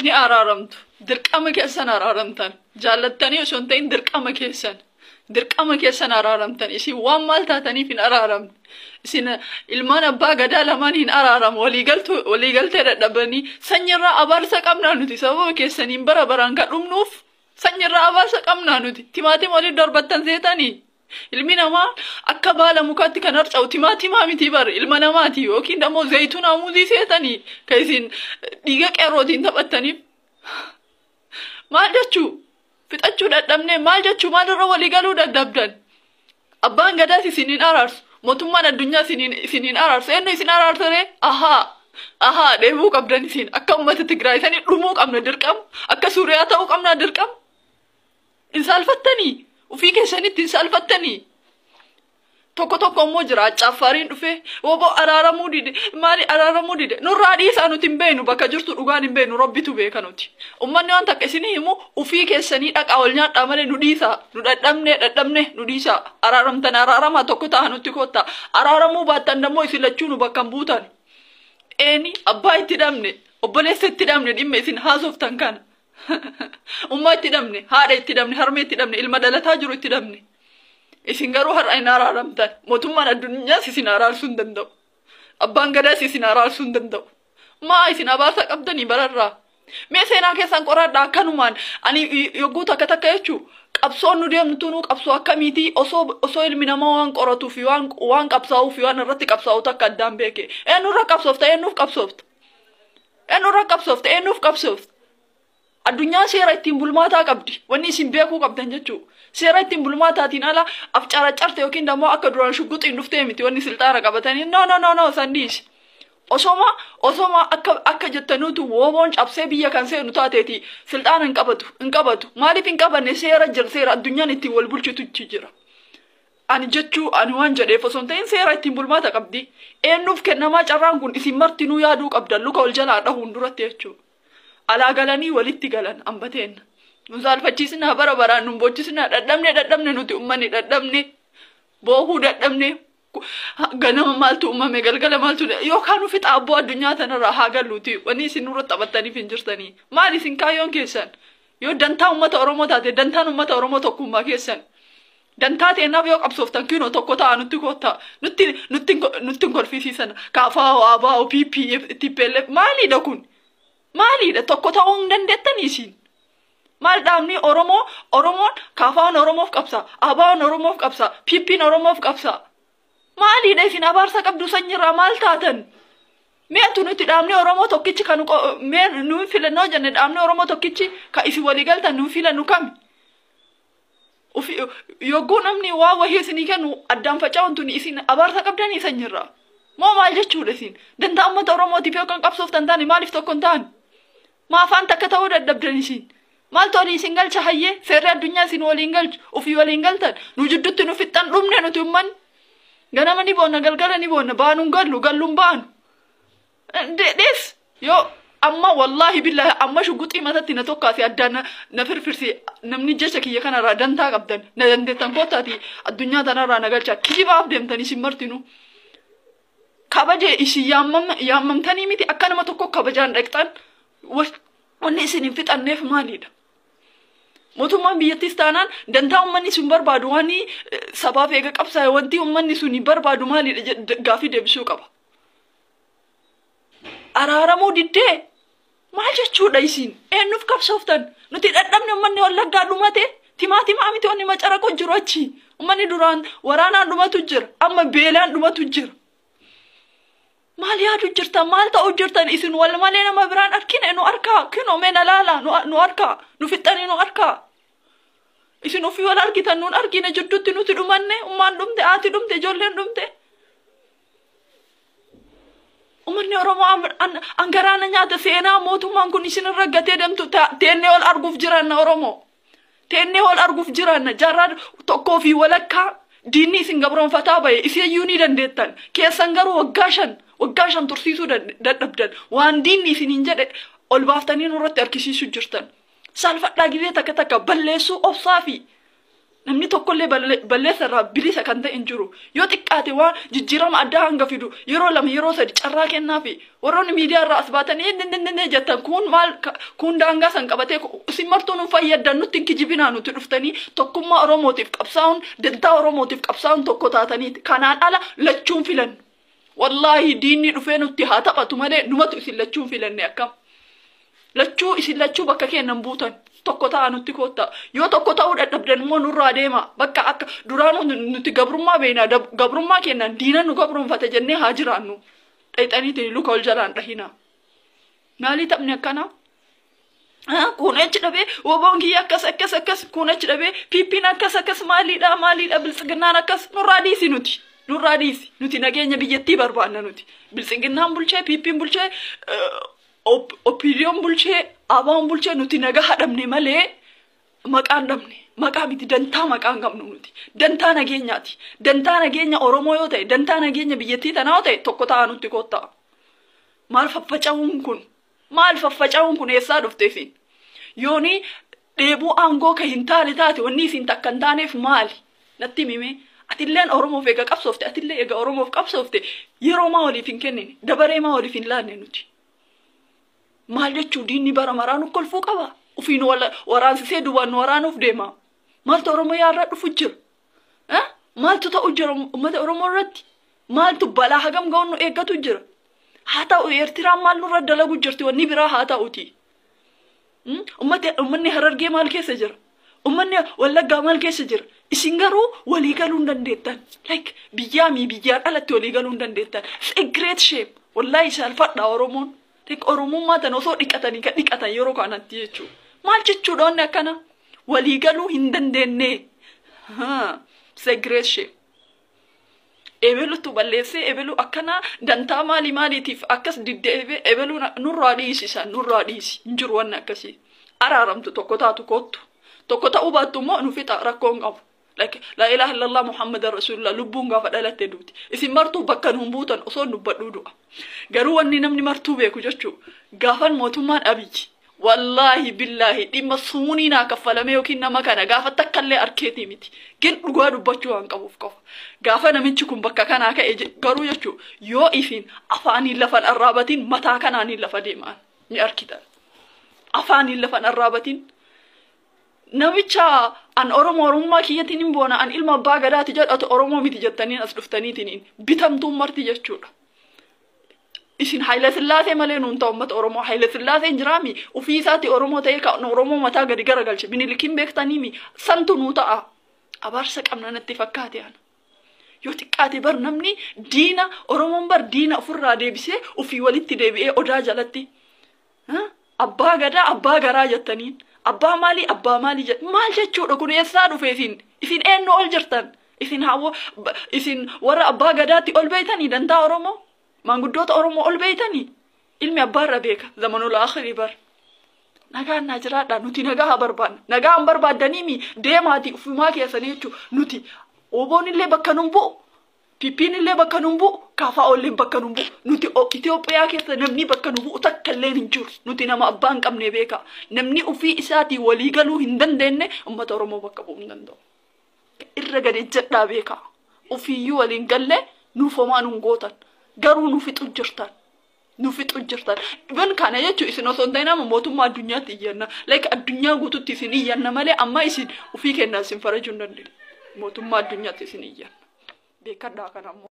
ni araramtu dirqama keessan araramtan jaallattanii osoo hin ta'in dirqama keessan araramtan isin waan maal taataniif hin araramne isin ilmaan abbaa gadaa lamaan hin araram waliigaltee dadhabanii sanyirraa abaarsa qabnaa nuti sababa keessaniin bara baraan kadhumnuuf sanyirraa abaarsa qabnaa nuti timaatima walii darbattan seetanii ilmi namaa akka baala mukaatti kan harca'u timaatimaa miti bar ilma namaati yookiin dammoo zayituun amuuzii seetanii ka isin dhiiga qeerrootiin taphattaniif maal jechuu fixachuu dadhabne maal jechuu maalirra walii galuu dadhabdan abbaan gadaas isiniin araarsu mootummaan addunyaa isiniin araarsu eenyu isin araarsare ahaa deemuu qabdan isin akka uummata Tigraay sanii dhumuu qabna dirqama akka Suuriyaa ta'uu qabna dirqama insaalfattanii ufii keessanitti insaalfattanii tokko immoo jira Affaariin dhufe wobo araaramuu dide maali araaramuu dide nurraa dhiisaa nuti hin beenu bakka jirtu dhugaan hin beenu rabbitu beeka nuti ummanni waan takka isinii himu ufii keessanii dhaqaa ol nyaadhaa malee nu dhiisaa nu dadhabne nu dhiisaa araaramtan araaramaa tokko ta'a nutti koottaa araaramuu baattan dammoo isin lachuu nu bakka hin buutan eeni abbaa itti dhabne obboleessa itti dhabne dhimma isin haasoftan kana ummaa itti dhabne haadha itti dhabne harmee itti dhabne ilma dhalataa jiru itti dhabne isin garuu har'a hin araaramtan mootummaan addunyaas isin araarsuu hin danda'u abbaan gadaas isin araarsuu hin danda'u maa isin abaarsa qabdanii bararraa mee seenaa keessan qoradhaa akkanumaan ani yogguu takka jechuu qabsoon nu deemtu nu qabsoo akkamiiti osoo ilmi namaa waan qoratuu fi waan qabsaa'uu fi waan irratti qabsaa'u takka addaan beeke eenyurra qabsoofta eenyuuf qabsoofta addunyaa seera ittiin bulmaataa qabdi wanni isin beekuu qabdan jechuu seera ittiin bulmaataatiin ala afcaracarte yookiin dammoo akka duraan shugguxiin dhuftee miti wanni silxaana qabatanii no sandiisi osoma akka jettanuutu wooboon cabsee biyya kan seenu taateeti silxaana hin qabatu maaliif hin qabanne seera jira seera addunyaan ittiin wal bulchitu jira ani waan jedheef osoo hin ta'in seera ittiin bulmaata qabdi eenyuuf kennamaa carraan kun isin martinuu yaaduu qabdan luka ol jalaa dhahuun duratti jechuudha. Alaa galanii walitti galan ambateen nu saalfachiisnaa bara baraan nu boochisnaa dadhabne nuti ummanni dadhabne boohuu dadhabne ganama maaltu uumame galgala maaltu yookaan nu fixa abboo addunyaa tanarraa haa galluuti wanni isin nurratti taphattaniif hin jirtanii maal isin kaayyoon keessan yoo dantaa uummata Oromoo taate dantaan uummata Oromoo tokkummaa keessan dantaa teenaaf yoo qabsooftan kinoo tokko ta'a nutti koottaa nutti kolfisiisan kaafaa waabaa OPP TPLF maaliidha kun maaliidha tokko ta'uu hin dandeettanii isin maal dhaabni Oromoon kaafaan Oromoof qabsa abaan Oromoof qabsa PP'n Oromoof qabsa maaliidha isin abaarsa qabdu sanyirraa maal taatan meetu nuti dhaabni Oromoo tokkichi kan nu filannoo jenne dhaabni Oromoo tokkichi ka isin waliigaltan nu filannu kami yogguu namni waa wahii isinii kennu addaan faca'uun isin abaarsa qabdanii sanyirraa moo maal jechuudha isin dantaa uummata Oromootiif yookaan qabsooftan taane maaliif tokko hin taane maafaan takka ta'uu dadhabdan isin maal tolii isin galcha hayyee seerri addunyaa isin waliin galchu ofii waliin galtan nu jidduutti nu fixxan dhumne nuti ummanni ganama ni boonna galgala ni boonna baanuun galluun baanu dees yoo amma wallahi billahi amma shugguxii matatti na tokkaasi addaan na firfirsi namni jecha kiyya kanarraa dantaa qabdan na dandeettan kootaati addunyaa tanarraa na galchaa kijibaaf deemtan isin martinu kabaje isin yaammamtanii miti akka nama tokko kabajaan dhaqxan wanni isin hin fixanneef maaliidha mootummaan biyyattis taanaan dantaa ummanni sun barbaadu waan sabaaf eega qabsaa'e wanti ummanni sun barbaadu maaliidha gaafii deebisuu qaba araaramuu diddee maal jechuudha isin eenyuuf qabsooftan nuti dadhabne ummanni wallaggaa dhumate timaatimaa miti wanni macaraqoo jiru achi ummanni duraan waraanaan dhumatu jira amma beelaan dhumatu jira maal yaadu jirtan maal ta'uu jirtan isin wal malee nama biraan arkine nu arkaa kinoo meena laala nu arkaa nu fixxanii nu arkaa isin ofii wal argitan nuun argine jidduutti nuti dhumanne ummaan dhumte haati dhumte ijoolleen dhumte ummanni Oromoo angaraana nyaata seenaa mootummaan kun isin irra gatee deemtu teennee wal arguuf jiranna Oromoo teennee wal arguuf jiranna jaarraa tokkoo fi walakkaa diinni isin gabroonfataa bahe isiyyuu ni dandeettan keessan garuu waggaa shan tursiisuu dadhabdan waan diinni isiniin jedhe ol baaftanii nurratti harkisiisuu jirtan salphadhaa gizee takka balleessuu obsaa fi namni tokkollee balleessarraa bilisa kan ta'e hin jiru. Yoo xiqqaate waan jijjiirama addaa hanga fidu yeroo lama yeroo sadi carraa kennaafi warroonni miidiyaarraa as baatanii jettan kun maal kun daangaa san qabatee isin martuu nu fayyaddan nutti hin kijibinaa nuti dhuftanii tokkummaa Oromootiif qabsaa'uun dantaa Oromootiif qabsaa'uun tokko taataniiti. Kanaan ala lachuun filan. Wallahi diinni dhufee nutti haa taphatu malee numatu isin lachuun filanne akkam. Lachuu isin lachuu bakka kennan buutan. Tokko ta'a nutti koota yoo tokko ta'uu dadhabdan immoo nurraa deema bakka akka duraan nuti gabrummaa beena gabrummaa kennan diina nu gabrumfate jennee haa jiraannu dhayxaniitiin luka ol jalaan dhahina maalii taphni akkana kuunechi dhabee woboon kiyya akkas kuunechi dhabee piippiin akkas maaliidha biltsiginnaan akkas nurraa dhiisi nuti nageenya biyyattii barbaanna nuti biltsiginnaan bulchee piippiin bulchee opinion bulchee abaan bulchee nuti nagaa hadhamne malee maqaan dhabne maqaa miti dantaa maqaan qabnu nuti dantaa nageenyaati dantaa nageenya Oromoo yoo ta'e dantaa nageenya biyyattii tanaa yoo ta'e tokko ta'a nutti koottaa maal faffaca'uun kun eessaa dhufteefin yooni dheebuu aangoo ka hin taane taate wanni isin takka hin taaneef maali natti mime atilleen Oromoof eega qabsoofte atillee eega Oromoof qabsoofte yeroo maa waliif hin kennine dabaree maa waliif hin laanne nuti. Maal jechuu diinni bara maraan kolfuu qaba. Ufiin waraansisee duwwaan waraanuuf deema. Maaltu Oromoo yaarraa dhufu jira? Maaltu ta'u jira uummata Oromoo irratti? Maaltu balaa hagam ga'uun nu eeggatu jira? Haa ta'u Eertiraan maal nurra dalagu jirti wanni biraa haa ta'uti. Uummanni Harargee maal keessa jira? Uummanni Wallaggaa maal keessa jira? Isin garuu walii galuu hin dandeettan. Like biyyaan alatti walii galuu hin dandeettan. It's a great shame. Wallahi saalfadha Oromoon. Oromummaa tan osoo dhiqatanii kan dhiqatan yeroo kanatti jechuudha. Maal jechuudha wanni akkana? Walii galuu hin dandeenye. It's a great shame. Ebelutu balleessee ebelu akkana dantaa maaliitiif akkas diddeebe ebelu nurraa dhiisisan nurraa dhiisi. Hin jiru wanni akkasii. Araaramtu tokko taatu kottu. Tokko ta'uu baattu immoo nu fixa rakkoon qabu. La ilaha illallah Muhammadan Rasulullah lubbuun gaafa dhalatte duuti. Isin martuu bakka nuun buutan osoo dubbadhuu du'a. Garuu wanni namni martuu beeku jechuu gaafan mootummaan Abiyyi wallahi billahi dhimma suunii naa kaffalame yookiin nama kana gaafa takkallee arkeetii miti. Gin dhugaa dubbachuu waan qabuuf qofa. Gaafa namichi kun bakka kanaa ka'e garuu jechuu yoo ifin afaaniin lafan arraabatiin mataa kanaaniin lafa deemaan ni arkitan. Afaaniin lafan arraabatiin namicha an Oromummaa kiyyatiin hin boona an ilma abbaa gadaati jedhatu Oromoo miti jettaniin as dhuftaniitiin bitamtuun marti jechuudha. Isin Haile Sillaasee malee nuun ta'u uummata Oromoo Haile Sillaaseen jiraami ofii isaati Oromoo ta'ee kan Oromoo mataa gadi garagalche Minilikiin beektaniimi santu nuu ta'a. Abaarsa qabna natti fakkaate ana. Yoo xiqqaate bar namni diina Oromoon bar diina ofirraa deebisee ofii walitti deebi'ee odaa jalatti abbaa gadaa abbaa garaa jettaniin. Abbaa maali jedh maal jechuudha kun eessaa dhufe isin eenyu ol jirtan isin warra abbaa gadaatti ol beeytanii dantaa Oromoo maanguddoota Oromoo ol beeytanii ilmi abbaarra beeka zamanul akhirii bar nagaan naa jiraadha nuti nagaa haa barbaanna nagaan barbaaddaniimi deemaati ufumaa keessanii jechuu nuti oboon illee bakka nun bu'u piippiin illee bakka nun bu'u kaafaa olleen bakka nun bu'u nuti Itoophiyaa keessa namni bakka nun bu'u takka illee hin jiru nuti nama abbaa hin qabne beeka namni ofii isaatii walii galuu hin dandeenye uummata Oromoo bakka bu'uu hin danda'u. Irra gadi jedhaa beeka ofiiyyuu waliin galle nuuf homaa nun gootan garuu nuuf fixu jirtan. Ibn kana jechuun isin osoo hin ta'in amma mootummaa addunyaatti iyyanna addunyaa guututti isin iyyanna malee amma isin ofii kennaa isin farajuu hin dandeenye mootummaa addunyaatti isin iyyanna beekadhaa kanammoo.